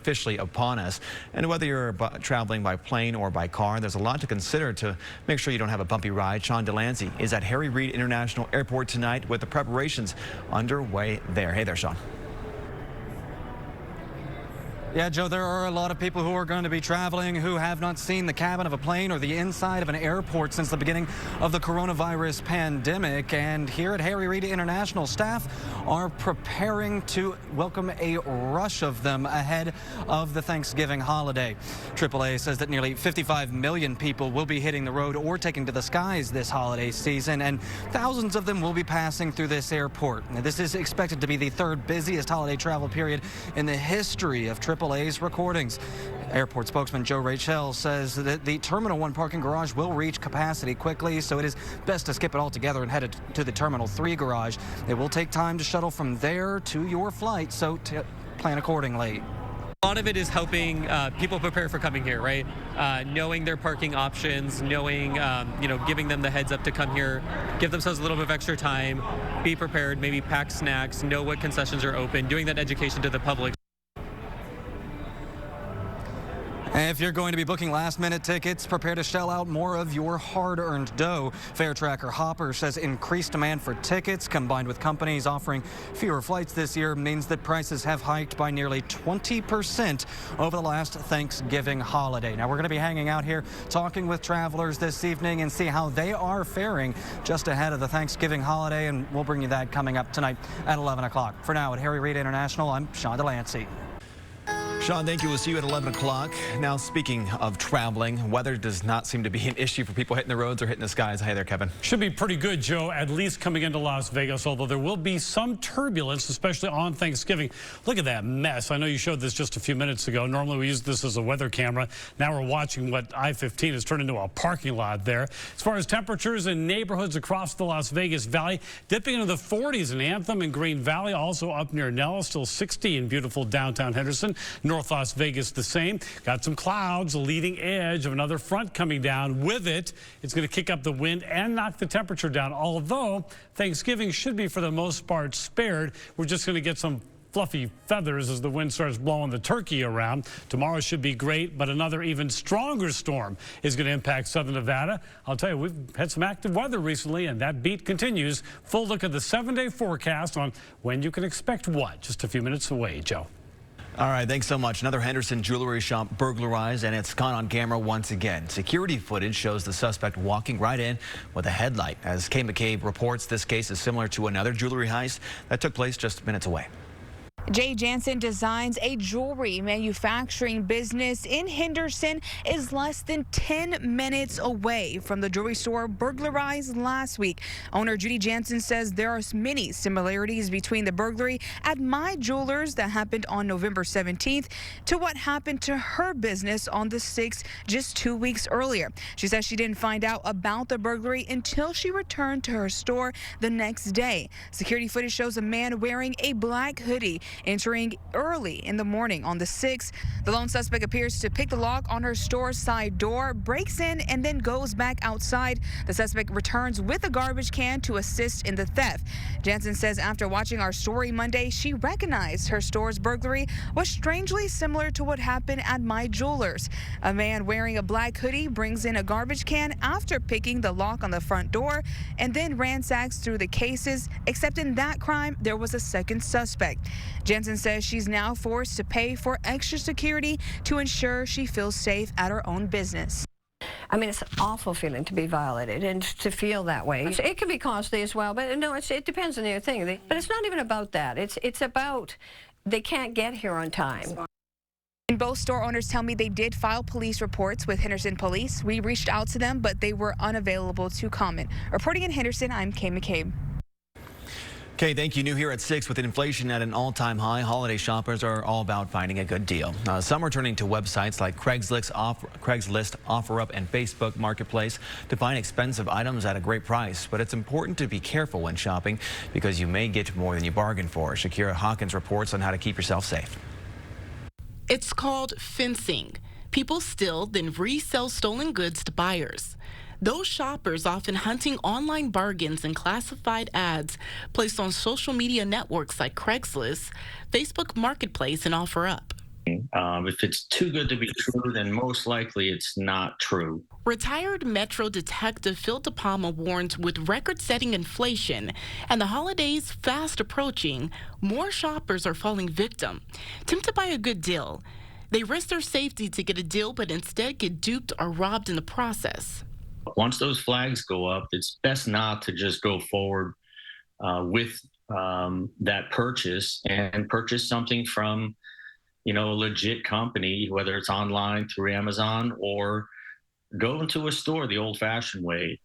officially upon us. And whether you're traveling by plane or by car, there's a lot to consider to make sure you don't have a bumpy ride. Sean Delancey is at Harry Reid International Airport tonight with the preparations underway there. Hey there, Sean. Yeah, Joe, there are a lot of people who are going to be traveling who have not seen the cabin of a plane or the inside of an airport since the beginning of the coronavirus pandemic. And here at Harry Reid International, staff are preparing to welcome a rush of them ahead of the Thanksgiving holiday. AAA says that nearly 55 million people will be hitting the road or taking to the skies this holiday season, and thousands of them will be passing through this airport. Now, this is expected to be the third busiest holiday travel period in the history of AAA's recordings. Airport spokesman Joe Rachel says that the Terminal 1 parking garage will reach capacity quickly, so it is best to skip it altogether and head to the Terminal 3 garage. It will take time to shuttle from there to your flight, so plan accordingly. A lot of it is helping people prepare for coming here, right? Knowing their parking options, knowing, giving them the heads up to come here, give themselves a little bit of extra time, be prepared, maybe pack snacks, know what concessions are open, doing that education to the public. If you're going to be booking last-minute tickets, prepare to shell out more of your hard-earned dough. Fare tracker Hopper says increased demand for tickets combined with companies offering fewer flights this year means that prices have hiked by nearly 20% over the last Thanksgiving holiday. Now, we're going to be hanging out here talking with travelers this evening and see how they are faring just ahead of the Thanksgiving holiday, and we'll bring you that coming up tonight at 11 o'clock. For now, at Harry Reid International, I'm Sean Delancey. Sean, thank you. We'll see you at 11 o'clock. Now, speaking of traveling, weather does not seem to be an issue for people hitting the roads or hitting the skies. Hey there, Kevin. Should be pretty good, Joe, at least coming into Las Vegas, although there will be some turbulence, especially on Thanksgiving. Look at that mess. I know you showed this just a few minutes ago. Normally we use this as a weather camera. Now we're watching what I-15 has turned into a parking lot there. As far as temperatures in neighborhoods across the Las Vegas Valley, dipping into the 40s in Anthem and Green Valley, also up near Nella, still 60 in beautiful downtown Henderson. North Las Vegas the same. Got some clouds, a leading edge of another front coming down. With it, it's going to kick up the wind and knock the temperature down. Although Thanksgiving should be for the most part spared. We're just going to get some fluffy feathers as the wind starts blowing the turkey around. Tomorrow should be great, but another even stronger storm is going to impact southern Nevada. I'll tell you, we've had some active weather recently, and that beat continues. Full look at the 7-day forecast on when you can expect what. Just a few minutes away, Joe. All right, thanks so much. Another Henderson jewelry shop burglarized, and it's caught on camera once again. Security footage shows the suspect walking right in with a headlight. As Kay McCabe reports, this case is similar to another jewelry heist that took place just minutes away. Jay Jansen designs a jewelry manufacturing business in Henderson, is less than 10 minutes away from the jewelry store burglarized last week. Owner Judy Jansen says there are many similarities between the burglary at My Jewelers that happened on November 17th to what happened to her business on the 6th just 2 weeks earlier. She says she didn't find out about the burglary until she returned to her store the next day. Security footage shows a man wearing a black hoodie entering early in the morning on the 6th. The lone suspect appears to pick the lock on her store side door, breaks in, and then goes back outside. The suspect returns with a garbage can to assist in the theft. Jansen says after watching our story Monday, she recognized her store's burglary was strangely similar to what happened at My Jewelers. A man wearing a black hoodie brings in a garbage can after picking the lock on the front door and then ransacks through the cases, except in that crime, there was a second suspect. Jansen says she's now forced to pay for extra security to ensure she feels safe at her own business. I mean, it's an awful feeling to be violated and to feel that way. It can be costly as well, but no, it depends on the thing. But it's not even about that. It's about they can't get here on time. And both store owners tell me they did file police reports with Henderson Police. We reached out to them, but they were unavailable to comment. Reporting in Henderson, I'm Kay McCabe. Okay, thank you. New here at 6 with inflation at an all-time high. Holiday shoppers are all about finding a good deal. Some are turning to websites like Craigslist, OfferUp, and Facebook Marketplace to find expensive items at a great price. But it's important to be careful when shopping because you may get more than you bargained for. Shakira Hawkins reports on how to keep yourself safe. It's called fencing. People steal, then resell stolen goods to buyers. Those shoppers often hunting online bargains and classified ads placed on social media networks like Craigslist, Facebook Marketplace, and OfferUp. If it's too good to be true, then most likely it's not true. Retired Metro Detective Phil De Palma warns with record-setting inflation and the holidays fast approaching, more shoppers are falling victim. Tempted by a good deal, they risk their safety to get a deal but instead get duped or robbed in the process. Once those flags go up, it's best not to just go forward with that purchase and purchase something from, a legit company, whether it's online through Amazon or go into a store the old-fashioned way.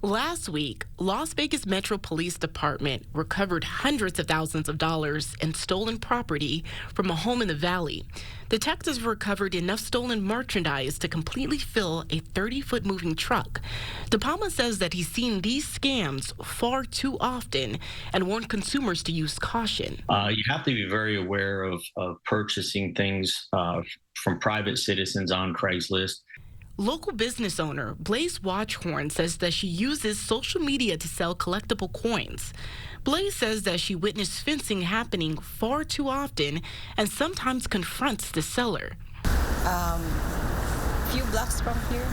Last week, Las Vegas Metro Police Department recovered hundreds of thousands of dollars in stolen property from a home in the valley. Detectives recovered enough stolen merchandise to completely fill a 30-foot moving truck. De Palma says that he's seen these scams far too often and warned consumers to use caution. You have to be very aware of purchasing things from private citizens on Craigslist. Local business owner Blaze Watchhorn says that she uses social media to sell collectible coins. Blaze says that she witnessed fencing happening far too often and sometimes confronts the seller. Few blocks from here,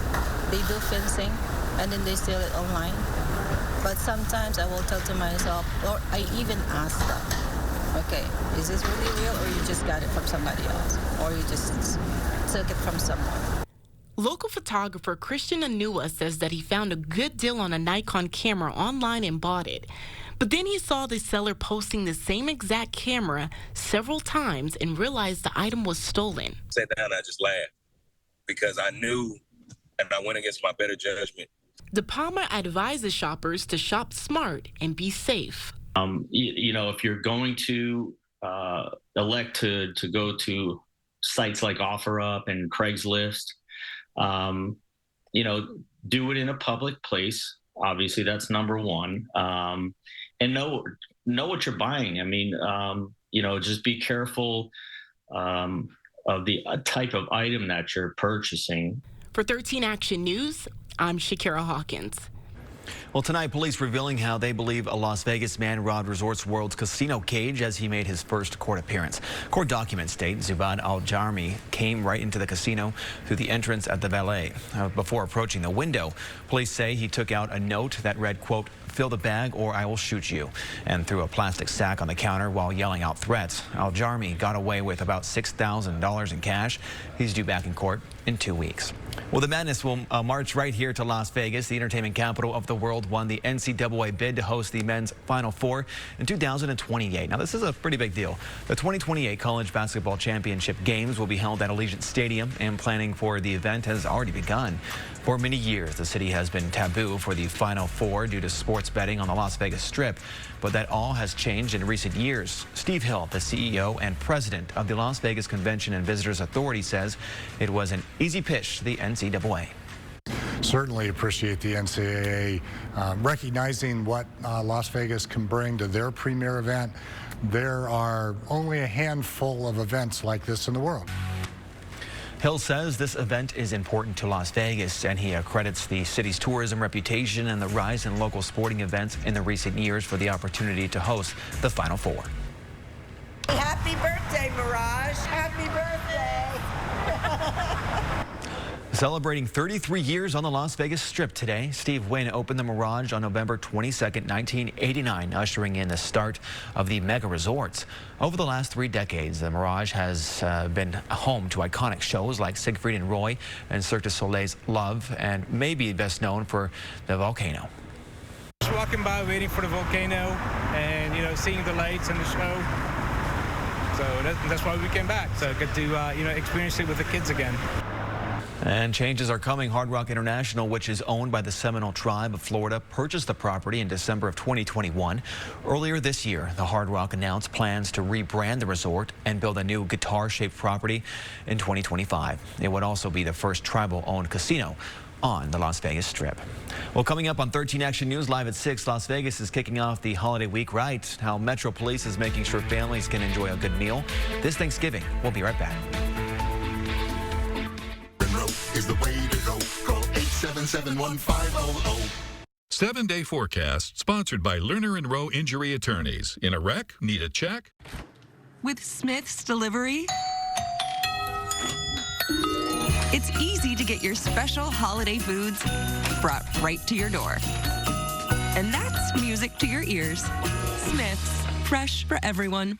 they do fencing and then they sell it online. But sometimes I will tell to myself, or I even ask them, okay, is this really real or you just got it from somebody else? Or you just took it from someone? Local photographer Christian Anua says that he found a good deal on a Nikon camera online and bought it. But then he saw the seller posting the same exact camera several times and realized the item was stolen. I sat down and I just laughed because I knew and I went against my better judgment. De Palma advises shoppers to shop smart and be safe. If you're going to elect to go to sites like OfferUp and Craigslist, do it in a public place. Obviously, that's number one. And know what you're buying. I mean, just be careful of the type of item that you're purchasing. For 13 Action News, I'm Shakira Hawkins. Well, tonight, police revealing how they believe a Las Vegas man robbed Resorts World's casino cage as he made his first court appearance. Court documents state Zubayd Al-Jarmi came right into the casino through the entrance at the valet. Before approaching the window, police say he took out a note that read, quote, "Fill the bag or I will shoot you," and threw a plastic sack on the counter while yelling out threats. Al-Jarmi got away with about $6,000 in cash. He's due back in court in 2 weeks. Well, the Madness will march right here to Las Vegas. The entertainment capital of the world won the NCAA bid to host the men's Final Four in 2028. Now, this is a pretty big deal. The 2028 College Basketball Championship games will be held at Allegiant Stadium, and planning for the event has already begun. For many years, the city has been taboo for the Final Four due to sports betting on the Las Vegas Strip, but that all has changed in recent years. Steve Hill, the CEO and president of the Las Vegas Convention and Visitors Authority, says it was an easy pitch to the NCAA. Certainly appreciate the NCAA recognizing what Las Vegas can bring to their premier event. There are only a handful of events like this in the world. Hill says this event is important to Las Vegas, and he credits the city's tourism reputation and the rise in local sporting events in the recent years for the opportunity to host the Final Four. Happy birthday, Mirage. Happy birthday. Celebrating 33 years on the Las Vegas Strip today, Steve Wynn opened the Mirage on November 22nd, 1989, ushering in the start of the mega resorts. Over the last 3 decades, the Mirage has been home to iconic shows like Siegfried and Roy and Cirque du Soleil's Love, and maybe best known for the volcano. Just walking by, waiting for the volcano, and seeing the lights and the show. So that's why we came back. So I get to experience it with the kids again. And changes are coming. Hard Rock International, which is owned by the Seminole Tribe of Florida, purchased the property in December of 2021. Earlier this year, the Hard Rock announced plans to rebrand the resort and build a new guitar-shaped property in 2025. It would also be the first tribal-owned casino on the Las Vegas Strip. Well, coming up on 13 Action News live at 6, Las Vegas is kicking off the holiday week right. How Metro Police is making sure families can enjoy a good meal this Thanksgiving. We'll be right back. Is the way to go. Call 877-1500. 7-Day Forecast, sponsored by Lerner & Rowe Injury Attorneys. In a wreck? Need a check? With Smith's Delivery, It's easy to get your special holiday foods brought right to your door. And that's music to your ears. Smith's, fresh for everyone.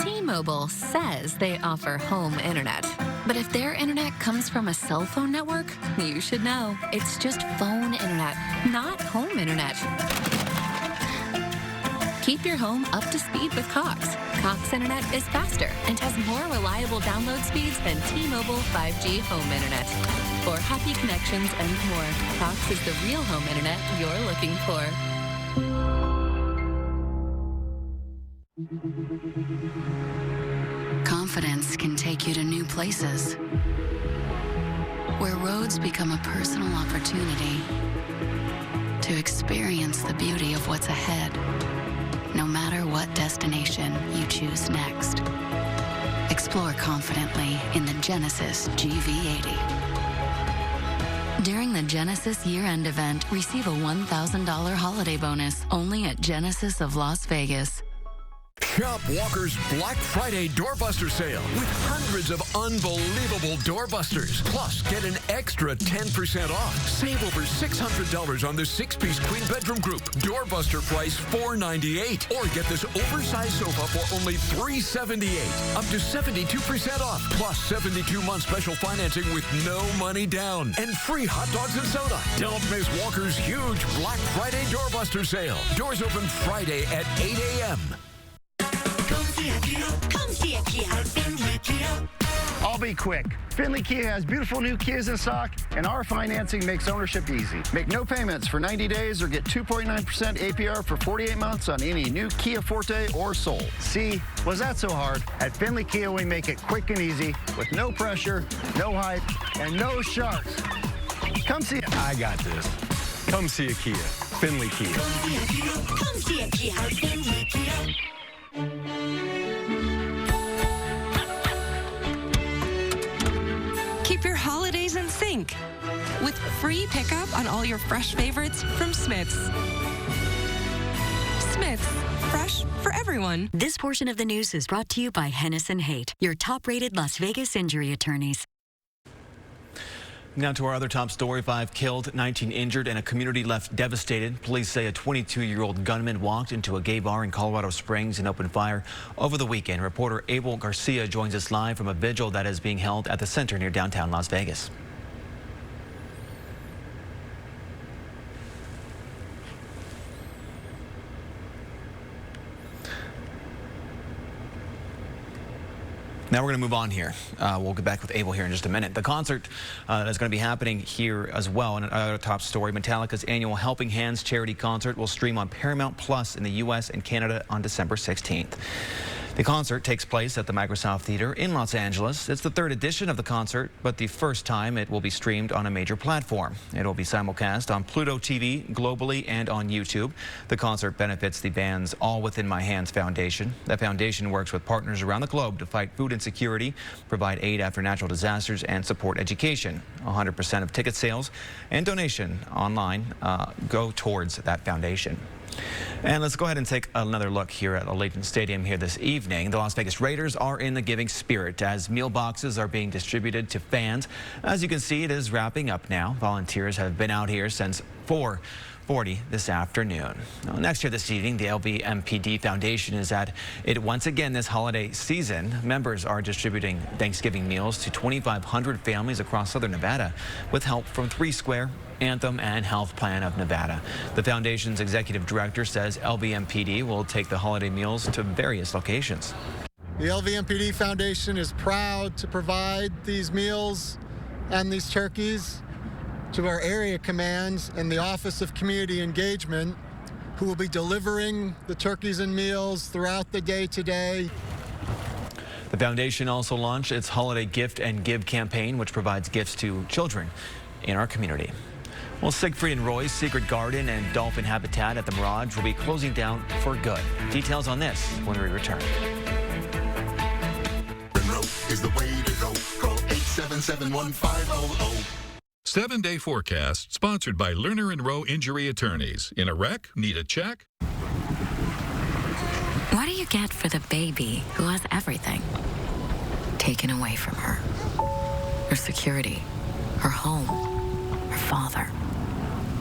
T-Mobile says they offer home internet. But if their internet comes from a cell phone network, you should know. It's just phone internet, not home internet. Keep your home up to speed with Cox. Cox Internet is faster and has more reliable download speeds than T-Mobile 5G home internet. For happy connections and more, Cox is the real home internet you're looking for. Confidence can take you to new places, where roads become a personal opportunity to experience the beauty of what's ahead, no matter what destination you choose next. Explore confidently in the Genesis GV80. During the Genesis year-end event, receive a $1,000 holiday bonus only at Genesis of Las Vegas. Shop Walker's Black Friday Doorbuster sale with hundreds of unbelievable doorbusters. Plus, get an extra 10% off. Save over $600 on the 6-piece queen bedroom group. Doorbuster price $498. Or get this oversized sofa for only $378. Up to 72% off. Plus 72-month special financing with no money down. And free hot dogs and soda. Don't miss Walker's huge Black Friday Doorbuster sale. Doors open Friday at 8 a.m. Come see a Kia. Come see a Kia at Findlay Kia. I'll be quick. Findlay Kia has beautiful new Kias in stock, and our financing makes ownership easy. Make no payments for 90 days or get 2.9% APR for 48 months on any new Kia Forte or Soul. See, was that so hard? At Findlay Kia, we make it quick and easy with no pressure, no hype, and no sharks. Come see it. I got this. Come see a Kia. Findlay Kia. Come see a Kia. Come see a Kia at Findlay Kia. Keep your holidays in sync with free pickup on all your fresh favorites from Smith's. Smith's, fresh for everyone. This portion of the news is brought to you by Hennessy Haight, your top-rated Las Vegas injury attorneys. Now to our other top story, 5 killed, 19 injured, and a community left devastated. Police say a 22-year-old gunman walked into a gay bar in Colorado Springs and opened fire over the weekend. Reporter Abel Garcia joins us live from a vigil that is being held at the center near downtown Las Vegas. Now we're going to move on here. We'll get back with Abel here in just a minute. The concert is going to be happening here as well. And another top story, Metallica's annual Helping Hands charity concert will stream on Paramount Plus in the U.S. and Canada on December 16th. The concert takes place at the Microsoft Theater in Los Angeles. It's the 3rd edition of the concert, but the first time it will be streamed on a major platform. It will be simulcast on Pluto TV globally and on YouTube. The concert benefits the band's All Within My Hands Foundation. That foundation works with partners around the globe to fight food insecurity, provide aid after natural disasters, and support education. 100% of ticket sales and donation online go towards that foundation. And let's go ahead and take another look here at Allegiant Stadium here this evening. The Las Vegas Raiders are in the giving spirit as meal boxes are being distributed to fans. As you can see, it is wrapping up now. Volunteers have been out here since 4:40 this afternoon. Now, next year this evening, the LVMPD Foundation is at it once again this holiday season. Members are distributing Thanksgiving meals to 2,500 families across southern Nevada with help from 3 Square, Anthem, and Health Plan of Nevada. The foundation's executive director says LVMPD will take the holiday meals to various locations. The LVMPD Foundation is proud to provide these meals and these turkeys to our area commands and the Office of Community Engagement, who will be delivering the turkeys and meals throughout the day today. The foundation also launched its Holiday Gift and Give campaign, which provides gifts to children in our community. Well, Siegfried and Roy's Secret Garden and Dolphin Habitat at the Mirage will be closing down for good. Details on this when we return. Is the way to go. Call 877-1500. 7-day forecast sponsored by Lerner & Rowe Injury Attorneys. In a wreck? Need a check? What do you get for the baby who has everything taken away from her? her security, her home, her father.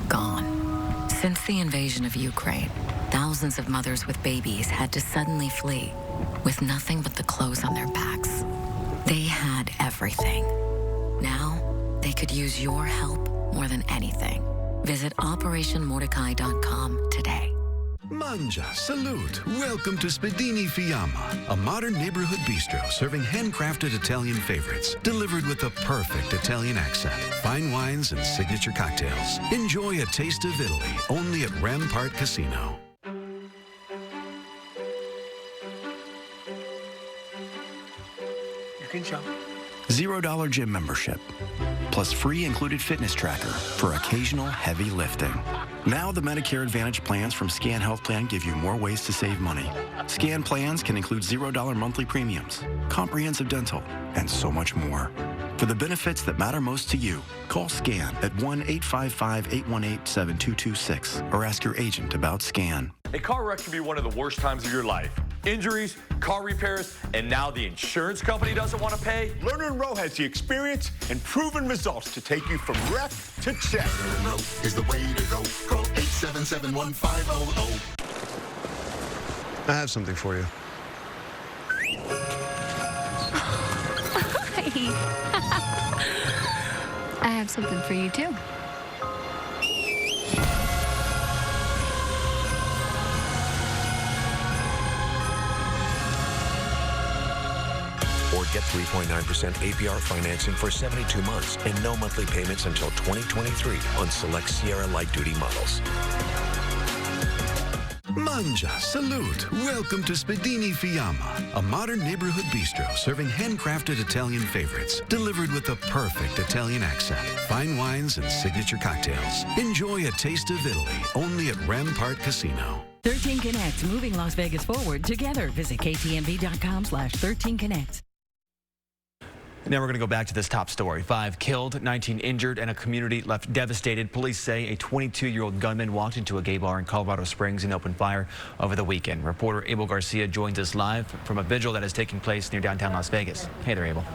Gone. Since the invasion of Ukraine, thousands of mothers with babies had to suddenly flee with nothing but the clothes on their backs. They had everything. Now, they could use your help more than anything. Visit OperationMordecai.com today. Mangia, salute. Welcome to Spadini Fiamma, a modern neighborhood bistro serving handcrafted Italian favorites, delivered with the perfect Italian accent, fine wines, and signature cocktails. Enjoy a taste of Italy, only at Rampart Casino. You can jump. $0 gym membership, plus free included fitness tracker for occasional heavy lifting. Now the Medicare Advantage plans from Scan Health Plan give you more ways to save money. Scan plans can include $0 monthly premiums, comprehensive dental, and so much more. For the benefits that matter most to you, call SCAN at 1-855-818-7226 or ask your agent about SCAN. A car wreck can be one of the worst times of your life. Injuries, car repairs, and now the insurance company doesn't want to pay? Lerner & Rowe has the experience and proven results to take you from wreck to check. Lerner & Rowe is the way to go. Call 877-1500. I have something for you. I have something for you, too. Or get 3.9% APR financing for 72 months and no monthly payments until 2023 on select Sierra light-duty models. Mangia, salute. Welcome to Spadini Fiamma, a modern neighborhood bistro serving handcrafted Italian favorites, delivered with the perfect Italian accent, fine wines, and signature cocktails. Enjoy a taste of Italy, only at Rampart Casino. 13 Connects, moving Las Vegas forward together. Visit ktnv.com/13connects. Now we're going to go back to this top story. 5 killed, 19 injured, and a community left devastated. Police say a 22-year-old gunman walked into a gay bar in Colorado Springs and opened fire over the weekend. Reporter Abel Garcia joins us live from a vigil that is taking place near downtown Las Vegas. Hey there, Abel.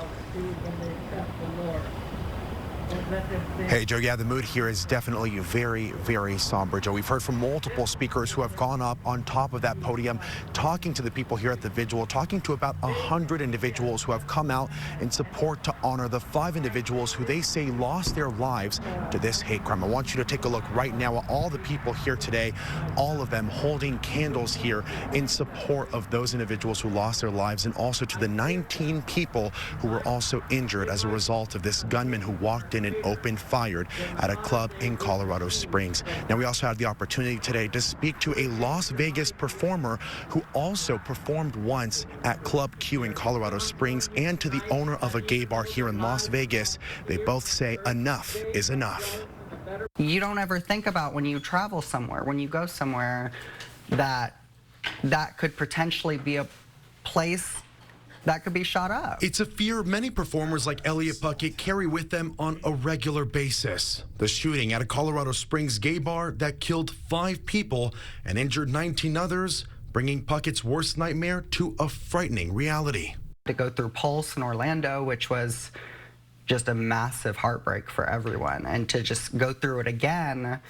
Hey, Joe, yeah, the mood here is definitely very, very somber, Joe. We've heard from multiple speakers who have gone up on top of that podium, talking to the people here at the vigil, talking to about 100 individuals who have come out in support to honor the 5 individuals who they say lost their lives to this hate crime. I want you to take a look right now at all the people here today, all of them holding candles here in support of those individuals who lost their lives, and also to the 19 people who were also injured as a result of this gunman who walked in and opened fire at a club in Colorado Springs. Now, we also had the opportunity today to speak to a Las Vegas performer who also performed once at Club Q in Colorado Springs, and to the owner of a gay bar here in Las Vegas. They both say enough is enough. You don't ever think about when you travel somewhere, when you go somewhere, that could potentially be a place that could be shot up. It's a fear many performers like Elliot Puckett carry with them on a regular basis. The shooting at a Colorado Springs gay bar that killed 5 people and injured 19 others, bringing Puckett's worst nightmare to a frightening reality. To go through Pulse in Orlando, which was just a massive heartbreak for everyone, and to just go through it again,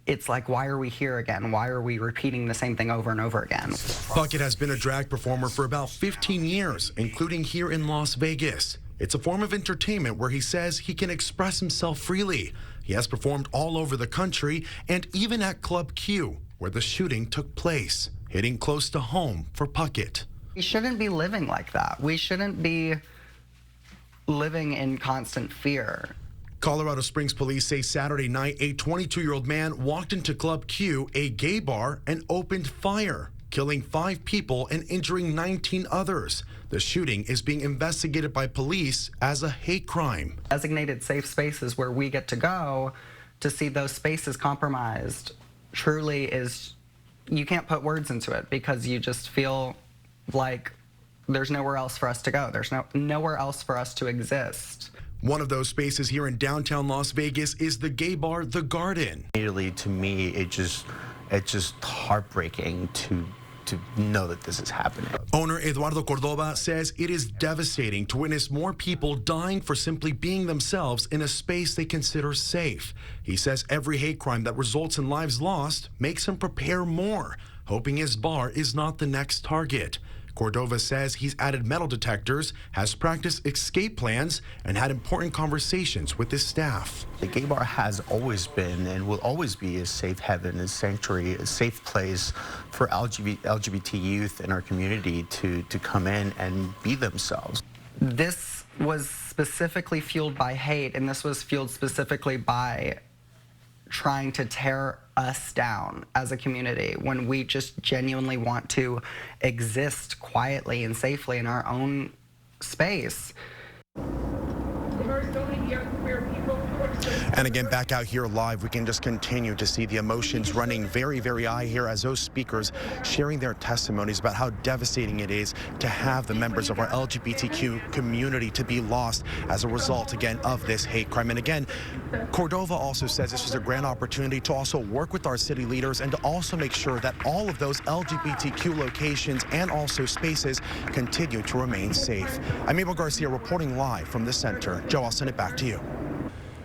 it's like, why are we here again? Why are we repeating the same thing over and over again? Puckett has been a drag performer for about 15 years, including here in Las Vegas. It's a form of entertainment where he says he can express himself freely. He has performed all over the country and even at Club Q, where the shooting took place, hitting close to home for Puckett. We shouldn't be living like that. We shouldn't be living in constant fear. Colorado Springs police say Saturday night, a 22-year-old man walked into Club Q, a gay bar, and opened fire, killing 5 people and injuring 19 others. The shooting is being investigated by police as a hate crime. Designated safe spaces where we get to go to see those spaces compromised truly is, you can't put words into it, because you just feel like there's nowhere else for us to go. There's nowhere else for us to exist. One of those spaces here in downtown Las Vegas is the gay bar, The Garden. Immediately, to me, it's just heartbreaking to know that this is happening. Owner Eduardo Cordova says it is devastating to witness more people dying for simply being themselves in a space they consider safe. He says every hate crime that results in lives lost makes him prepare more, hoping his bar is not the next target. Cordova says he's added metal detectors, has practiced escape plans, and had important conversations with his staff. The gay bar has always been and will always be a safe haven, a sanctuary, a safe place for LGBT youth in our community to come in and be themselves. This was specifically fueled by hate, and this was fueled specifically by trying to tear us down as a community when we just genuinely want to exist quietly and safely in our own space. And again, back out here live, we can just continue to see the emotions running very, very high here as those speakers sharing their testimonies about how devastating it is to have the members of our LGBTQ community to be lost as a result, again, of this hate crime. And again, Cordova also says this is a grand opportunity to also work with our city leaders and to also make sure that all of those LGBTQ locations and also spaces continue to remain safe. I'm Abel Garcia reporting live from the center. Joe, I'll send it back to you.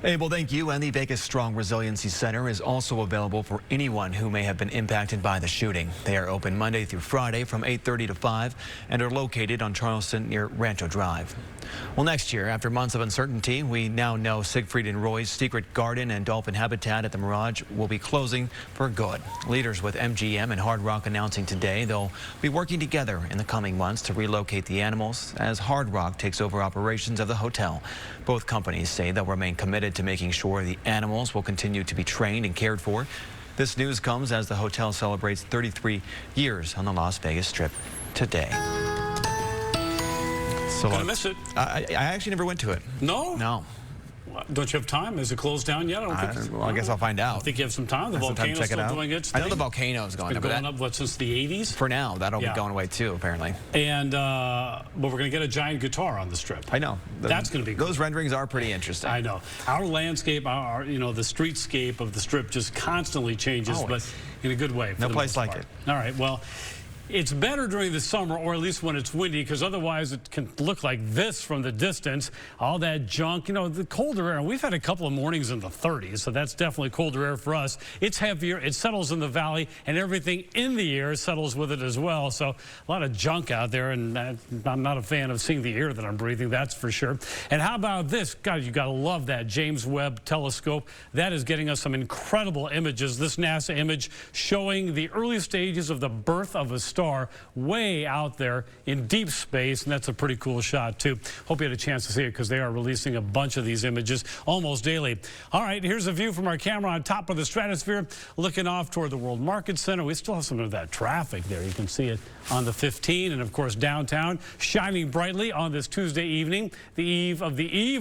Abel, thank you. And the Vegas Strong Resiliency Center is also available for anyone who may have been impacted by the shooting. They are open Monday through Friday from 8:30 to 5 and are located on Charleston near Rancho Drive. Well, next year, after months of uncertainty, we now know Siegfried and Roy's Secret Garden and Dolphin Habitat at the Mirage will be closing for good. Leaders with MGM and Hard Rock announcing today they'll be working together in the coming months to relocate the animals as Hard Rock takes over operations of the hotel. Both companies say they'll remain committed to making sure the animals will continue to be trained and cared for. This news comes as the hotel celebrates 33 years on the Las Vegas Strip today. So Gonna miss it. I actually never went to it. No? No. Don't you have time? Is it closed down yet? Well, I guess I'll find out. I think you have some time. The volcano's still doing its thing. I know the volcano's going up. It's been going up, since the 80s? For now. That'll be going away, too, apparently. And, but we're going to get a giant guitar on the Strip. I know. That's going to be cool. Those renderings are pretty interesting. I know. Our landscape, our the streetscape of the Strip just constantly changes, but in a good way. No place like it. All right, well, it's better during the summer, or at least when it's windy, because otherwise it can look like this from the distance. All that junk, the colder air. We've had a couple of mornings in the 30s, so that's definitely colder air for us. It's heavier, it settles in the valley, and everything in the air settles with it as well. So a lot of junk out there, and I'm not a fan of seeing the air that I'm breathing, that's for sure. And how about this? God, you got to love that James Webb Telescope. That is getting us some incredible images. This NASA image showing the early stages of the birth of a star way out there in deep space, and that's a pretty cool shot too. Hope you had a chance to see it because they are releasing a bunch of these images almost daily. All right, here's a view from our camera on top of the stratosphere looking off toward the World Market Center. We still have some of that traffic there. You can see it on the 15, and of course downtown shining brightly on this Tuesday evening, the eve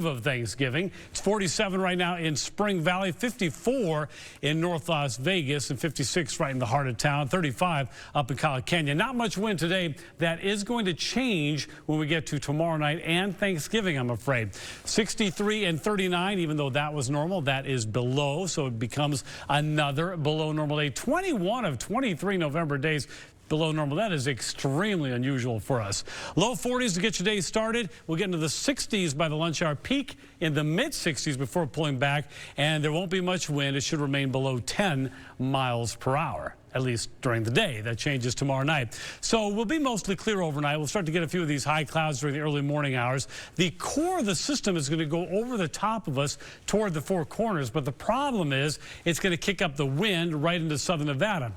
of Thanksgiving. It's 47 right now in Spring Valley, 54 in North Las Vegas, and 56 right in the heart of town, 35 up in College Canyon. Not much wind today. That is going to change when we get to tomorrow night and Thanksgiving, I'm afraid. 63 and 39, even though that was normal, that is below, so it becomes another below normal day. 21 of 23 November days below normal. That is extremely unusual for us. Low 40s to get your day started. We'll get into the 60s by the lunch hour, peak in the mid 60s before pulling back, and there won't be much wind. It should remain below 10 miles per hour, at least during the day. That changes tomorrow night. So we'll be mostly clear overnight. We'll start to get a few of these high clouds during the early morning hours. The core of the system is going to go over the top of us toward the Four Corners, but the problem is it's going to kick up the wind right into southern Nevada.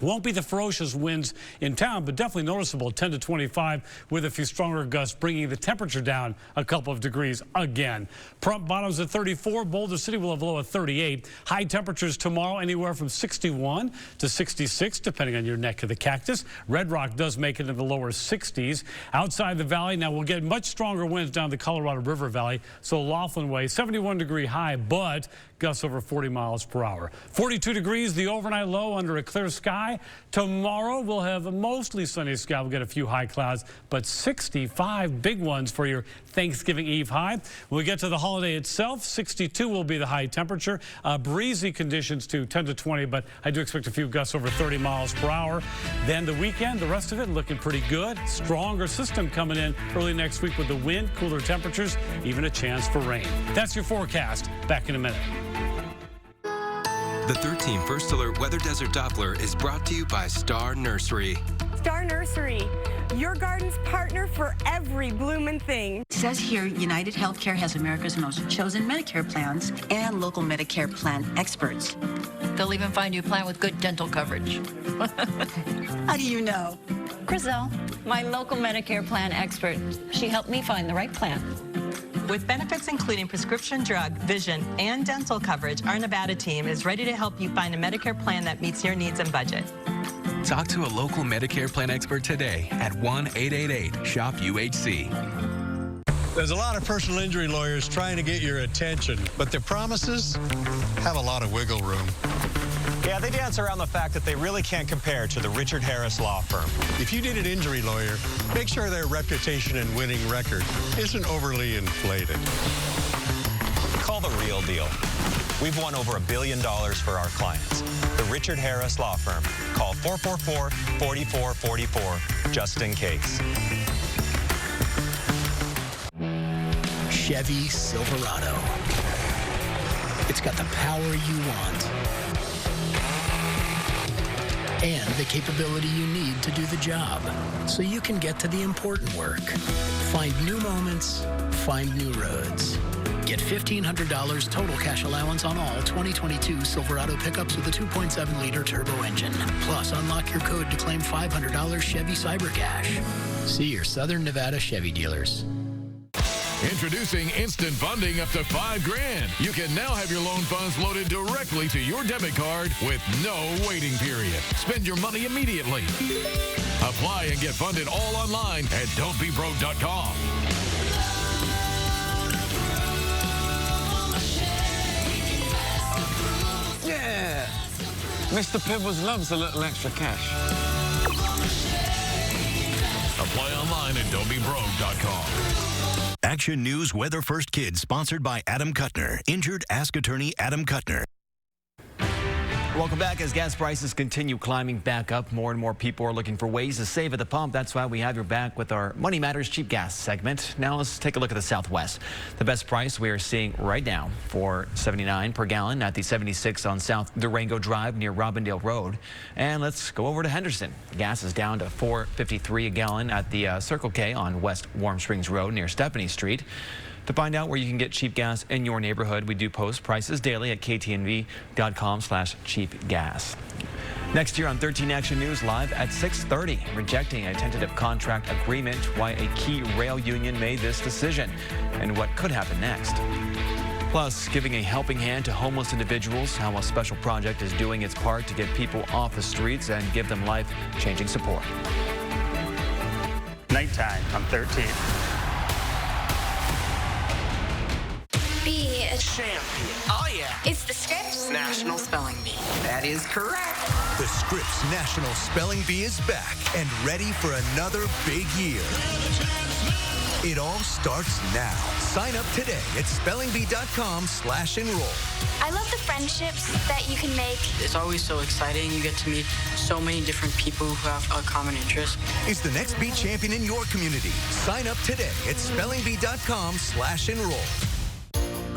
Won't be the ferocious winds in town, but definitely noticeable, 10 to 25 with a few stronger gusts, bringing the temperature down a couple of degrees again. Prompt bottoms at 34. Boulder City will have low at 38. High temperatures tomorrow anywhere from 61 to 66, depending on your neck of the cactus. Red Rock does make it in the lower 60s. Outside the valley, now we'll get much stronger winds down the Colorado River Valley. So Laughlin Way, 71-degree high, but gusts over 40 miles per hour. 42 degrees, the overnight low under a clear sky. high. Tomorrow we'll have a mostly sunny sky. We'll get a few high clouds, but 65 big ones for your Thanksgiving Eve high. When we get to the holiday itself, 62 will be the high temperature. Breezy conditions to 10 to 20, but I do expect a few gusts over 30 miles per hour. Then the weekend, the rest of it looking pretty good. Stronger system coming in early next week with the wind, cooler temperatures, even a chance for rain. That's your forecast. Back in a minute. The 13 First Alert Weather Desert Doppler is brought to you by Star Nursery. Star Nursery, your garden's partner for every bloomin' thing. It says here United Healthcare has America's most chosen Medicare plans and local Medicare plan experts. They'll even find you a plan with good dental coverage. How do you know? Chriselle, my local Medicare plan expert. She helped me find the right plan. With benefits including prescription drug, vision, and dental coverage, our Nevada team is ready to help you find a Medicare plan that meets your needs and budget. Talk to a local Medicare plan expert today at 1-888-SHOP-UHC. There's a lot of personal injury lawyers trying to get your attention, but their promises have a lot of wiggle room. Yeah, they dance around the fact that they really can't compare to the Richard Harris Law Firm. If you need an injury lawyer, make sure their reputation and winning record isn't overly inflated. Call the real deal. We've won over $1 billion for our clients. The Richard Harris Law Firm. Call 444-4444 just in case. Chevy Silverado. It's got the power you want and the capability you need to do the job so you can get to the important work. Find new moments, find new roads. Get $1,500 total cash allowance on all 2022 Silverado pickups with a 2.7-liter turbo engine. Plus, unlock your code to claim $500 Chevy Cyber Cash. See your Southern Nevada Chevy dealers. Introducing instant funding up to $5,000. You can now have your loan funds loaded directly to your debit card with no waiting period. Spend your money immediately. Apply and get funded all online at don'tbebroke.com. Yeah. Mr. Pibbles loves a little extra cash. Apply online at don'tbebroke.com. Action News Weather First Kids, sponsored by Adam Kuttner. Injured? Ask attorney Adam Kuttner. Welcome back. As gas prices continue climbing back up, more and more people are looking for ways to save at the pump. That's why we have your back with our Money Matters Cheap Gas segment. Now let's take a look at the Southwest. The best price we are seeing right now for $79 per gallon at the 76 on South Durango Drive near Robindale Road. And let's go over to Henderson. Gas is down to $4.53 a gallon at the Circle K on West Warm Springs Road near Stephanie Street. To find out where you can get cheap gas in your neighborhood, we do post prices daily at ktnv.com/cheapgas. Next year on 13 Action News Live at 6:30, rejecting a tentative contract agreement, why a key rail union made this decision, and what could happen next. Plus, giving a helping hand to homeless individuals, how a special project is doing its part to get people off the streets and give them life-changing support. Nighttime on 13. Be a champion. Oh, yeah. It's the Scripps National Spelling Bee. That is correct. The Scripps National Spelling Bee is back and ready for another big year. It all starts now. Sign up today at spellingbee.com/enroll. I love the friendships that you can make. It's always so exciting. You get to meet so many different people who have a common interest. Is the next bee champion in your community? Sign up today at spellingbee.com/enroll.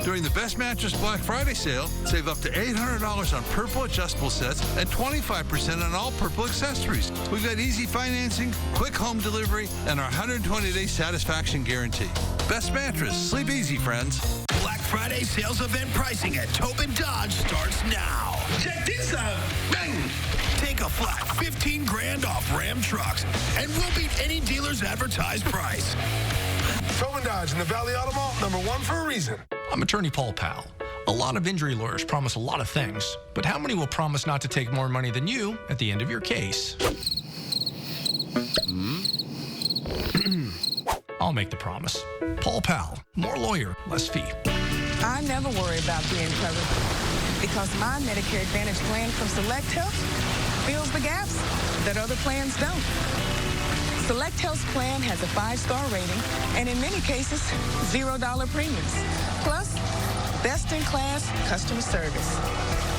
During the Best Mattress Black Friday sale, save up to $800 on Purple adjustable sets and 25% on all Purple accessories. We've got easy financing, quick home delivery, and our 120-day satisfaction guarantee. Best Mattress. Sleep easy, friends. Black Friday sales event pricing at Tobin Dodge starts now. Check this out. Bang! Take a flat $15,000 off Ram trucks, and we'll beat any dealer's advertised price. Tobin Dodge in the Valley Auto Mall, #1 for a reason. I'm attorney Paul Powell. A lot of injury lawyers promise a lot of things, but how many will promise not to take more money than you at the end of your case? I'll make the promise. Paul Powell, more lawyer, less fee. I never worry about being covered because my Medicare Advantage plan from Select Health fills the gaps that other plans don't. Select Health's plan has a 5-star rating and in many cases, $0 premiums. Plus, best-in-class customer service.